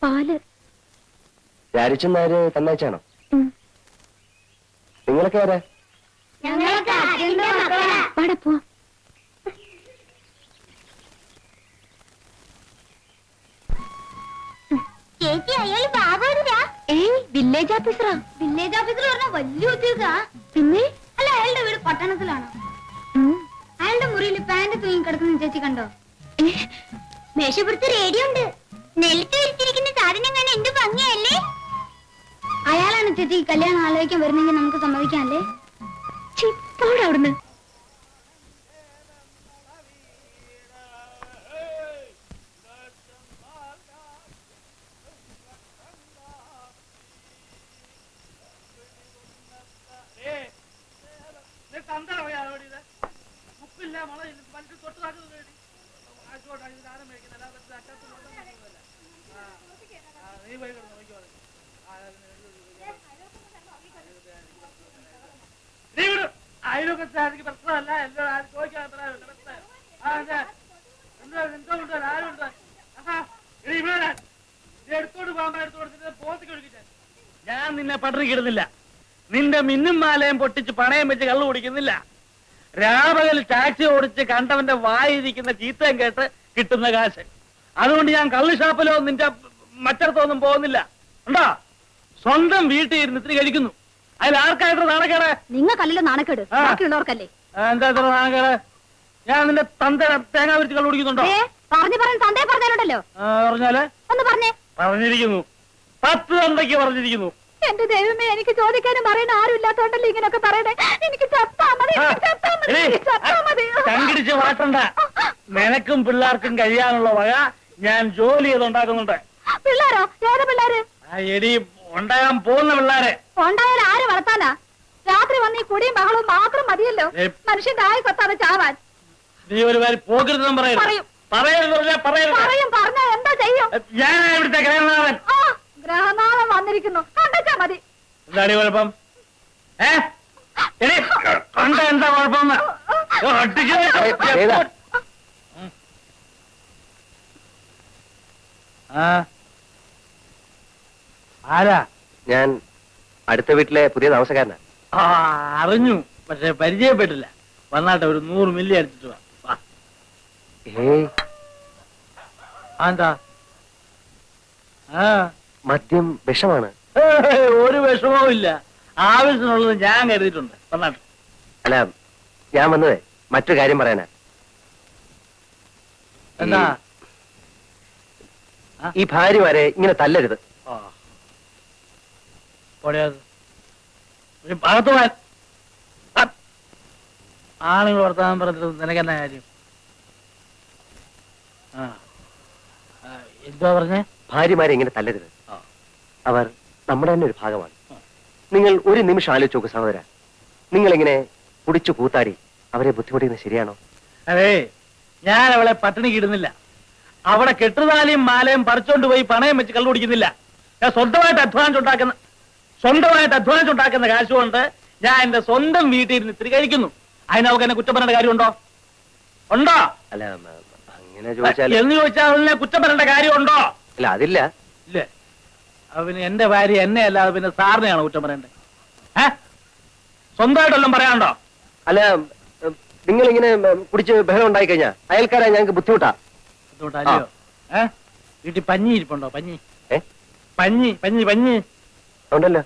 പാല്. രാരിച്ചൻ നായര് തന്നയച്ചാണോ? നിങ്ങളൊക്കെ ആരാ? പാടപ്പോ. ചേച്ചി അയാൾ ബാബുരാ. ഏയ് വില്ലേജ് ഓഫീസറാ. വില്ലേജ് ഓഫീസർ പറഞ്ഞ വലിയ ഉദ്യോഗ. പിന്നെ അല്ല, അയാളുടെ വീട് പട്ടണത്തിലാണ്. അയാളുടെ മുറിയിൽ പാന്റ് തൂങ്ങി കിടക്കുന്ന ചേച്ചി കണ്ടോ? മേശപ്പുറത്ത് റേഡിയോ ഉണ്ട്. നെൽത്ത് വിരിച്ചിരിക്കുന്ന സാധനം കാണാൻ എന്ത് ഭംഗിയല്ലേ? അയാളാണ് ചേച്ചി കല്യാണം ആലോചിക്കാൻ വരുന്നെങ്കിൽ നമുക്ക് സമ്മതിക്കാല്ലേ? അവിടുന്ന് അയൽവക്കത്തെ പ്രശ്നമല്ല. എല്ലാം ചോദിക്കാൻ എടുത്തോണ്ട് പോകാൻ എടുത്തോട്ട് പോത്തേക്ക് ഒഴുകിച്ചാൽ ഞാൻ നിന്നെ പട്ടിണി കിടുന്നില്ല. നിന്റെ മിന്നും മാലയും പൊട്ടിച്ച് പണയം വെച്ച് കള്ളു കുടിക്കുന്നില്ല. രാപകൽ ടാക്സി ഓടിച്ച് കണ്ടവന്റെ വായിരിക്കുന്ന ചീത്തയും കേട്ട് കിട്ടുന്ന കാശ്. അതുകൊണ്ട് ഞാൻ കള്ളു ഷാപ്പിലോ നിന്റെ മറ്റടത്തൊന്നും പോകുന്നില്ല. ഉണ്ടോ? സ്വന്തം വീട്ടിൽ ഇരുന്ന് ഇത്തിരി കഴിക്കുന്നു. അതിൽ ആർക്കായിട്ട് നാണക്കേട്? നിങ്ങൾക്കല്ലല്ലോ നാണക്കേട്, ബാക്കിയുള്ളവർക്കല്ലേ. എന്താ ഇത്ര നാണക്കേട്? ഞാൻ നിന്റെ തന്ത തേങ്ങ വിരിച്ച് കള്ളു കുടിക്കുന്നുണ്ടോ? തന്തേ പറഞ്ഞാലുണ്ടല്ലോ. പറഞ്ഞാല് ഒന്ന് പറഞ്ഞേ. പറഞ്ഞിരിക്കുന്നു. 10 തന്തയ്ക്ക് പറഞ്ഞിരിക്കുന്നു. എന്റെ ദൈവമേ, എനിക്ക് ചോദിക്കാനും പറയാൻ ആരും ഇല്ലാത്തോണ്ടല്ലോ ഇങ്ങനൊക്കെ പറയണേ. എനിക്ക് ചത്താ മതി. കണ്ടിടിച്ച് മാറ്റണ്ട. നിനക്കും പിള്ളേർക്കും കഴിയാനുള്ള വക ഞാൻ ജോലി ചെയ്തുണ്ടാക്കുന്നുണ്ട്. പിള്ളേരോ? ഏത് പിള്ളേര്? എടി, ഉണ്ടാകാൻ പോകുന്ന പിള്ളേരെ. ഉണ്ടായാലും ആര് വളർത്താനാ? രാത്രി വന്ന് ഈ കുടിയും ബഹളവും മാത്രം മതിയല്ലോ മനുഷ്യന്റെ ആയി കൊത്താതെ ചാവാൻ. നീ ഒരു കാര്യം പോകരുതെന്നും പറയും. പറഞ്ഞാ എന്താ ചെയ്യും? ഞാൻ ഇവിടുത്തെ ഗ്രഹനാഥൻ. ഗ്രഹനാഥൻ വന്നിരിക്കുന്നു, കണ്ടാ മതി. എന്താണ് കുഴപ്പം? കണ്ട എന്താ കുഴപ്പം? ആരാ? ഞാൻ അടുത്ത വീട്ടിലെ പുതിയ താമസക്കാരനാ. അറിഞ്ഞു, പക്ഷെ പരിചയപ്പെട്ടില്ല. വന്നാട്ടെ, ഒരു 100 മില്ലി അടിച്ചിട്ട് വാ. എന്താ? മദ്യം വിഷമാണ്. ഒരു വിഷമവും ഇല്ല. ആവശ്യത്തിനുള്ളത് ഞാൻ കരുതിയിട്ടുണ്ട്. വന്നാട്ടെ. അല്ല, ഞാൻ വന്നതേ മറ്റൊരു കാര്യം പറയാനാ. എന്താ? ഈ ഭാര്യമാരെ ഇങ്ങനെ തല്ലരുത്. ആണുങ്ങൾ വർത്താനം പറഞ്ഞിട്ട് നിനക്കെന്നാ കാര്യം? എന്താ പറഞ്ഞേ? ഭാര്യമാരെ ഇങ്ങനെ തല്ലരുത്. അവർ നമ്മുടെ തന്നെ ഒരു ഭാഗമാണ്. നിങ്ങൾ ഒരു നിമിഷം ആലോചിച്ച് നോക്ക് സഹോദര. നിങ്ങളിങ്ങനെ കുടിച്ചു കൂത്താടി അവരെ ബുദ്ധിമുട്ടിക്കുന്നത് ശരിയാണോ? അതെ, ഞാൻ അവളെ പട്ടിണി കിടുന്നില്ല. അവിടെ കെട്ടുതാലിയും മാലയും പറിച്ചോണ്ട് പോയി പണയം വെച്ച് കള്ളു കുടിക്കുന്നില്ല. ഞാൻ സ്വന്തമായിട്ട് അധ്വാനിച്ചുണ്ടാക്കുന്ന കാശ് കൊണ്ട് ഞാൻ എന്റെ സ്വന്തം വീട്ടിൽ ഇരുന്ന് ഇത്തിരി കഴിക്കുന്നു. അതിനവർക്ക് എന്നെ കുറ്റം പറയേണ്ട കാര്യമുണ്ടോ? ഉണ്ടോ? അല്ല, അങ്ങനെ ചോദിച്ചാൽ എന്ന് ചോദിച്ചാൽ അതിനെ കുറ്റം പറയേണ്ട കാര്യമുണ്ടോ? അല്ല, അതില്ല. ഇല്ലേ? പിന്നെ എന്റെ ഭാര്യ എന്നെ അല്ലാതെ പിന്നെ സാറിനെയാണോ കുറ്റം പറയണ്ടേ? സ്വന്തമായിട്ടെല്ലാം പറയാനുണ്ടോ? അല്ല, നിങ്ങളിങ്ങനെ കുടിച്ച് ബഹളം ഉണ്ടായി കഴിഞ്ഞാൽ അയൽക്കാരാ ഞങ്ങൾക്ക് ബുദ്ധിമുട്ടാ. ബുദ്ധിമുട്ടല്ലയോ? വീട്ടിൽ പഞ്ഞി ഇരിപ്പുണ്ടോ? പഞ്ഞി ഉണ്ടല്ലോ.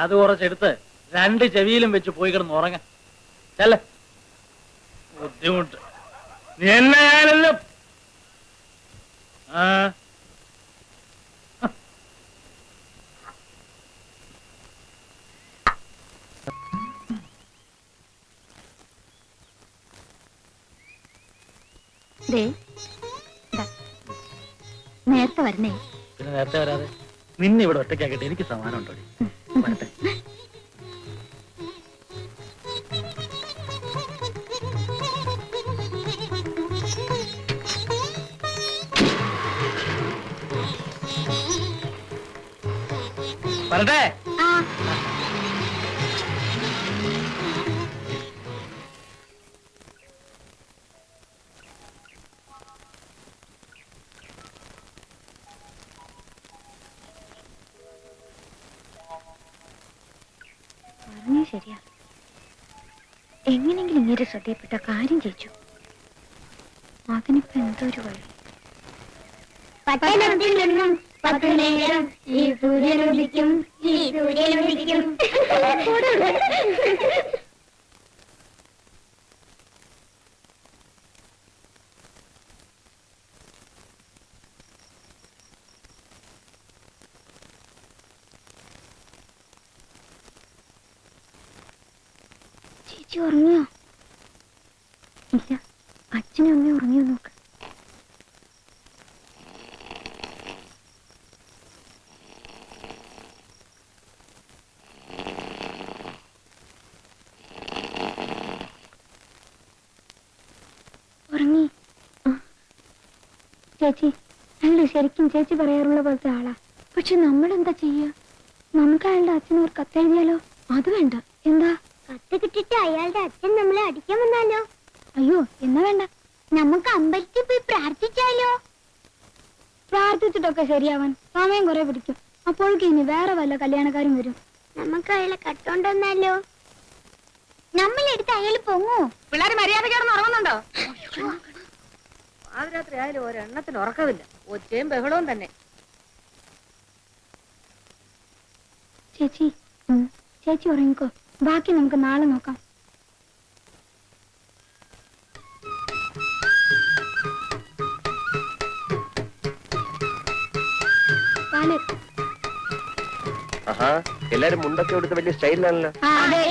അത് കുറച്ചെടുത്ത് 2 ചെവിയിലും വെച്ച് പോയി കിടന്ന് ഉറങ്ങ. ചെല്ലേ, ബുദ്ധിമുട്ട്. നീ എന്നായാലും നേരത്തെ വരണേ. പിന്നെ നേരത്തെ വരാതെ നിന്നെ ഇവിടെ ഒറ്റയ്ക്കാക്കിട്ട് എനിക്ക് സമാനം ഉണ്ടോ? വരട്ടെ. വരട്ടെ. പറഞ്ഞ ശരിയാ. എങ്ങനെങ്കിലും ഇങ്ങനെ ശ്രദ്ധയിൽപ്പെട്ട കാര്യം ചെയ്യിച്ചു. അതിനിപ്പോ എന്തൊരു വഴി. പട്ടണത്തിൽ നിന്നും 10 നേരം ഈ സൂര്യനുദിക്കും, ഈ സൂര്യനുദിക്കും. ചേച്ചി ഉറങ്ങിയോ? ഇല്ല, അച്ഛനും അമ്മയും ഉറങ്ങിയോ നോക്ക്. ഉറങ്ങി. ചേച്ചി അയാൾ ശരിക്കും ചേച്ചി പറയാറുള്ള പോലത്തെ ആളാ. പക്ഷെ നമ്മളെന്താ ചെയ്യാ? നമുക്ക് അയാളുടെ അച്ഛന് ഒരു കത്തെഴുതിയാലോ? അത് വേണ്ട. എന്താ? കത്ത് കിട്ടിട്ട് അയാളുടെ അച്ഛൻ നമ്മളെ അടിക്കാൻ വന്നാലോ? അയ്യോ, എന്നാ വേണ്ട. നമുക്ക് അമ്പലത്തിൽ പോയി പ്രാർത്ഥിച്ചാലോ? പ്രാർത്ഥിച്ചിട്ടൊക്കെ ശരിയാവാൻ സമയം കുറെ പിടിക്കും. അപ്പോഴേക്ക് ഇനി വേറെ വല്ല കല്യാണക്കാരും വരും. നമുക്ക് അയാളെ കട്ടോണ്ടെന്നാലോ? നമ്മളെടുത്ത് അയാൾ പൊങ്ങോ? പിള്ളേര് മര്യാദ കിടന്ന് ഉറങ്ങുന്നുണ്ടോ? പാതിരാത്രി ആയാലും ഒരെണ്ണത്തിന് ഉറക്കമില്ല. ഒച്ചയും ബഹളവും തന്നെ. ചേച്ചി ചേച്ചി ഉറങ്ങിക്കോ. ബാക്കി നമുക്ക് നാളെ നോക്കാം. പാല്. ആഹാ, എല്ലാരും മുണ്ടൊക്കെ എടുത്ത് വലിയ സ്റ്റൈലിലാണല്ലോ. അതെ.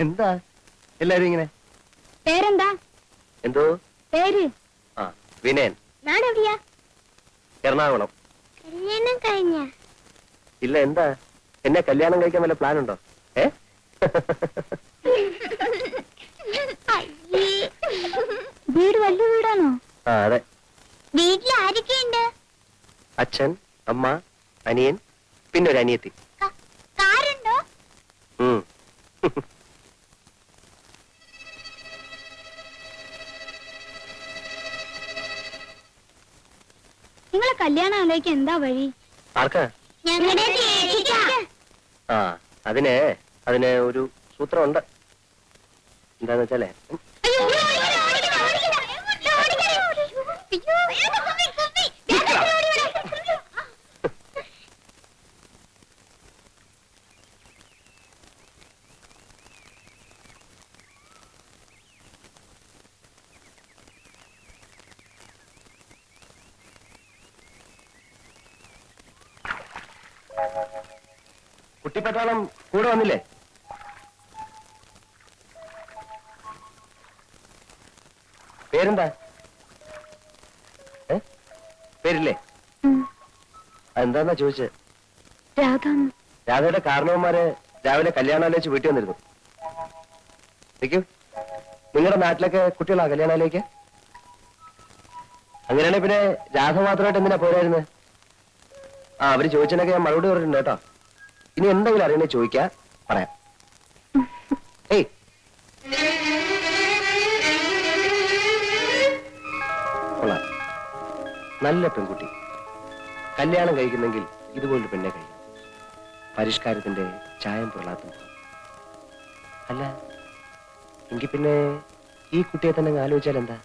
എന്താ എല്ലാരും ഇങ്ങനെ? പേരെന്താ? എന്തോ പേര്? ആ, വിനയൻ. നാടെവിടെയാ? എറണാകുളം. കല്യാണം കഴിഞ്ഞ? ഇല്ല, എന്താ? എന്നെ കല്യാണം കഴിക്കാൻ വല്ല പ്ലാൻ ഉണ്ടോ? വീട് വലിയ വീടാണോ? ആ, അതെ. വീട്ടിൽ ആരൊക്കെയുണ്ട്? അച്ഛൻ, അമ്മ, അനിയൻ, പിന്നെ ഒരു അനിയത്തി. കാറുണ്ടോ? ഉം. നിങ്ങളെ കല്യാണം ആലോചിക്കാൻ എന്താ വഴി? ആർക്കാ? ഞങ്ങളുടെ ചേച്ചിക്കാ. ആ, അതിന് ഒരു സൂത്രമുണ്ട്. എന്താന്ന് വെച്ചാലേ, അയ്യോ, ഓടിക്കണ, ഓടിക്കണ, ഓടിക്കണ. അയ്യോ, കുപ്പി, കുപ്പി. കുട്ടിപ്പട്ടാളം കൂടെ വന്നില്ലേ? പേരെന്താ? പേരില്ലേ? എന്താന്നാ ചോദിച്ചത്? രാധയുടെ കാരണവന്മാര് രാവിലെ കല്യാണാലോചിച്ച് വീട്ടിൽ വന്നിരുന്നു. നിൽക്കൂ. നിങ്ങളുടെ നാട്ടിലൊക്കെ കുട്ടികളാ കല്യാണാലോചിക്ക? അങ്ങനെയാണെങ്കിൽ പിന്നെ രാധ മാത്രമായിട്ട് എന്തിനാ പോരായിരുന്നത്? ആ, അവര് ചോദിച്ചതിനൊക്കെ ഞാൻ മറുപടി പറഞ്ഞിട്ടുണ്ട് കേട്ടോ. ഇനി എന്തെങ്കിലും അറിയണേ ചോദിക്കാ, പറയാം. ഏയ്, കൊള്ളാം, നല്ല പെൺകുട്ടി. കല്യാണം കഴിക്കുന്നെങ്കിൽ ഇതുപോലൊരു പെണ്ണെ കഴിക്കും. പരിഷ്കാരത്തിന്റെ ചായം പൊള്ളാത്തും. അല്ല, എങ്കിൽ പിന്നെ ഈ കുട്ടിയെ തന്നെ ആലോചിച്ചാൽ എന്താ?